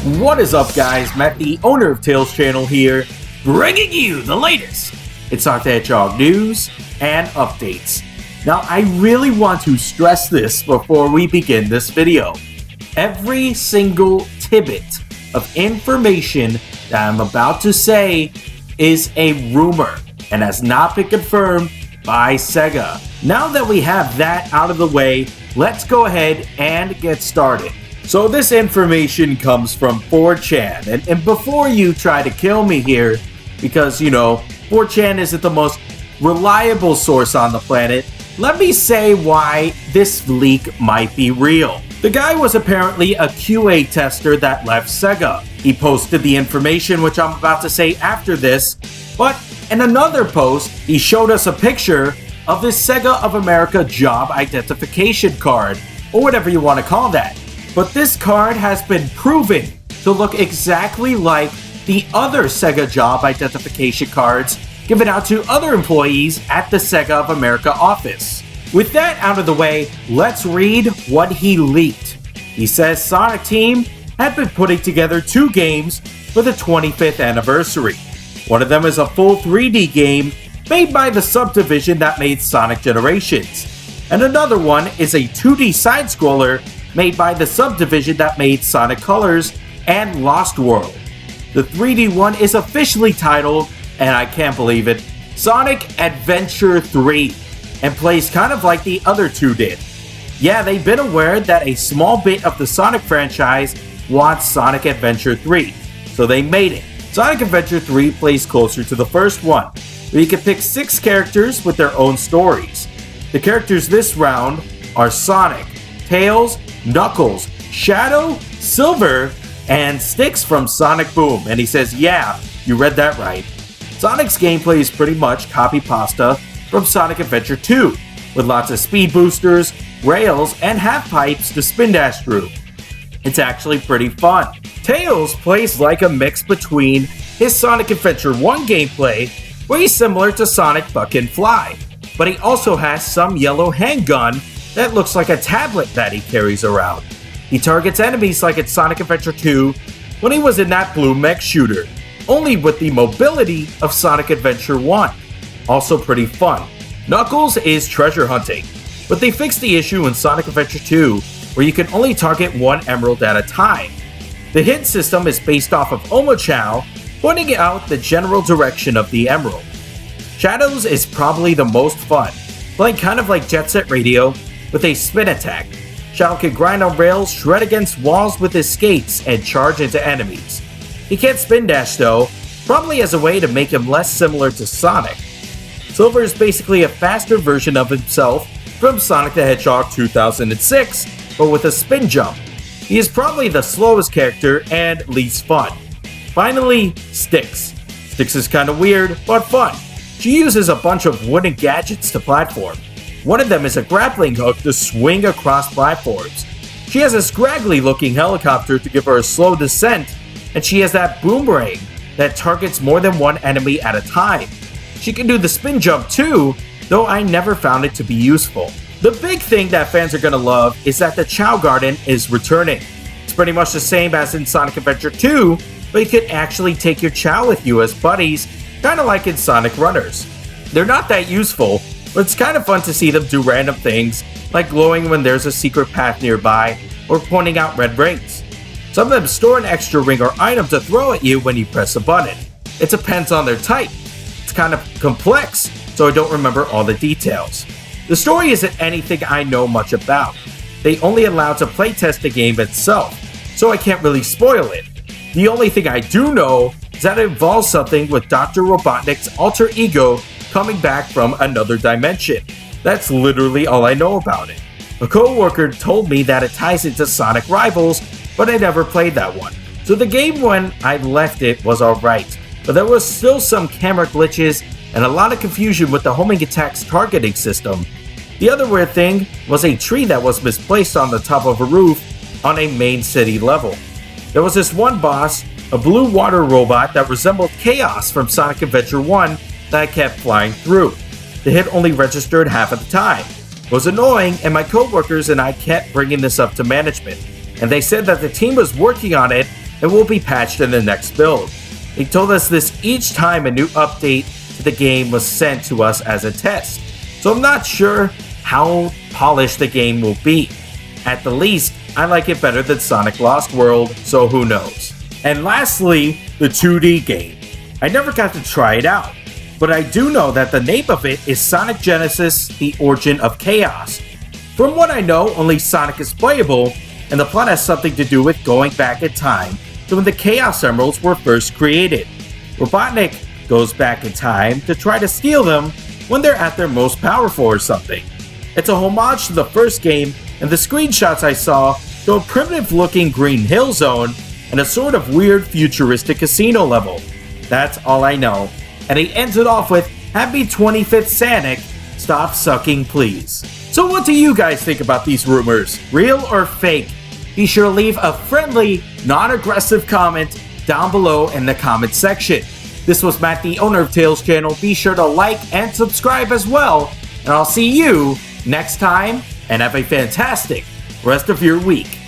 What is up, guys? Matt, the owner of Tails Channel here, bringing you the latest in Sonic the Hedgehog news and updates. Now, I really want to stress this before we begin this video. Every single tidbit of information that I'm about to say is a rumor and has not been confirmed by SEGA. Now that we have that out of the way, let's go ahead and get started. So this information comes from 4chan, and before you try to kill me here, because 4chan isn't the most reliable source on the planet, let me say why this leak might be real. The guy was apparently a QA tester that left SEGA. He posted the information which I'm about to say after this, but in another post, he showed us a picture of his SEGA of America job identification card, or whatever you want to call that. But this card has been proven to look exactly like the other SEGA job identification cards given out to other employees at the SEGA of America office. With that out of the way, let's read what he leaked. He says Sonic Team had been putting together 2 games for the 25th anniversary. One of them is a full 3D game made by the subdivision that made Sonic Generations, and another one is a 2D side-scroller made by the subdivision that made Sonic Colors and Lost World. The 3D one is officially titled, and I can't believe it, Sonic Adventure 3, and plays kind of like the other 2 did. Yeah, they've been aware that a small bit of the Sonic franchise wants Sonic Adventure 3, so they made it. Sonic Adventure 3 plays closer to the first one, where you can pick 6 characters with their own stories. The characters this round are Sonic, Tails, Knuckles, Shadow, Silver, and Sticks from Sonic Boom. And he says, yeah, you read that right. Sonic's gameplay is pretty much copy-pasta from Sonic Adventure 2, with lots of speed boosters, rails, and half-pipes to spin dash through. It's actually pretty fun. Tails plays like a mix between his Sonic Adventure 1 gameplay, where he's similar to Sonic Buck and Fly, but he also has some yellow handgun that looks like a tablet that he carries around. He targets enemies like in Sonic Adventure 2 when he was in that blue mech shooter, only with the mobility of Sonic Adventure 1. Also pretty fun. Knuckles is treasure hunting, but they fixed the issue in Sonic Adventure 2 where you can only target 1 emerald at a time. The hit system is based off of Omochao, pointing out the general direction of the emerald. Shadows is probably the most fun, playing kind of like Jet Set Radio with a spin attack. Shadow can grind on rails, shred against walls with his skates, and charge into enemies. He can't spin dash though, probably as a way to make him less similar to Sonic. Silver is basically a faster version of himself from Sonic the Hedgehog 2006, but with a spin jump. He is probably the slowest character and least fun. Finally, Sticks. Sticks is kinda weird, but fun. She uses a bunch of wooden gadgets to platform. One of them is a grappling hook to swing across platforms. She has a scraggly looking helicopter to give her a slow descent, and she has that boomerang that targets more than 1 enemy at a time. She can do the spin jump too, though I never found it to be useful. The big thing that fans are gonna love is that the Chao Garden is returning. It's pretty much the same as in Sonic Adventure 2, but you can actually take your Chao with you as buddies, kinda like in Sonic Runners. They're not that useful, but it's kind of fun to see them do random things, like glowing when there's a secret path nearby, or pointing out red rings. Some of them store an extra ring or item to throw at you when you press a button. It depends on their type. It's kind of complex, so I don't remember all the details. The story isn't anything I know much about. They only allow to playtest the game itself, so I can't really spoil it. The only thing I do know is that it involves something with Dr. Robotnik's alter ego coming back from another dimension. That's literally all I know about it. A co-worker told me that it ties into Sonic Rivals, but I never played that one. So the game when I left it was alright, but there was still some camera glitches and a lot of confusion with the homing attacks targeting system. The other weird thing was a tree that was misplaced on the top of a roof on a main city level. There was this one boss, a blue water robot that resembled Chaos from Sonic Adventure 1 that I kept flying through. The hit only registered half of the time. It was annoying, and my coworkers and I kept bringing this up to management, and they said that the team was working on it and will be patched in the next build. They told us this each time a new update to the game was sent to us as a test, so I'm not sure how polished the game will be. At the least, I like it better than Sonic Lost World, so who knows. And lastly, the 2D game. I never got to try it out, but I do know that the name of it is Sonic Genesis: The Origin of Chaos. From what I know, only Sonic is playable, and the plot has something to do with going back in time to when the Chaos Emeralds were first created. Robotnik goes back in time to try to steal them when they're at their most powerful or something. It's a homage to the first game, and the screenshots I saw show a primitive-looking green hill zone and a sort of weird futuristic casino level. That's all I know. And he ends it off with, "Happy 25th Sonic, stop sucking please." So what do you guys think about these rumors? Real or fake? Be sure to leave a friendly, non-aggressive comment down below in the comment section. This was Matt, the owner of Tails Channel. Be sure to like and subscribe as well. And I'll see you next time, and have a fantastic rest of your week.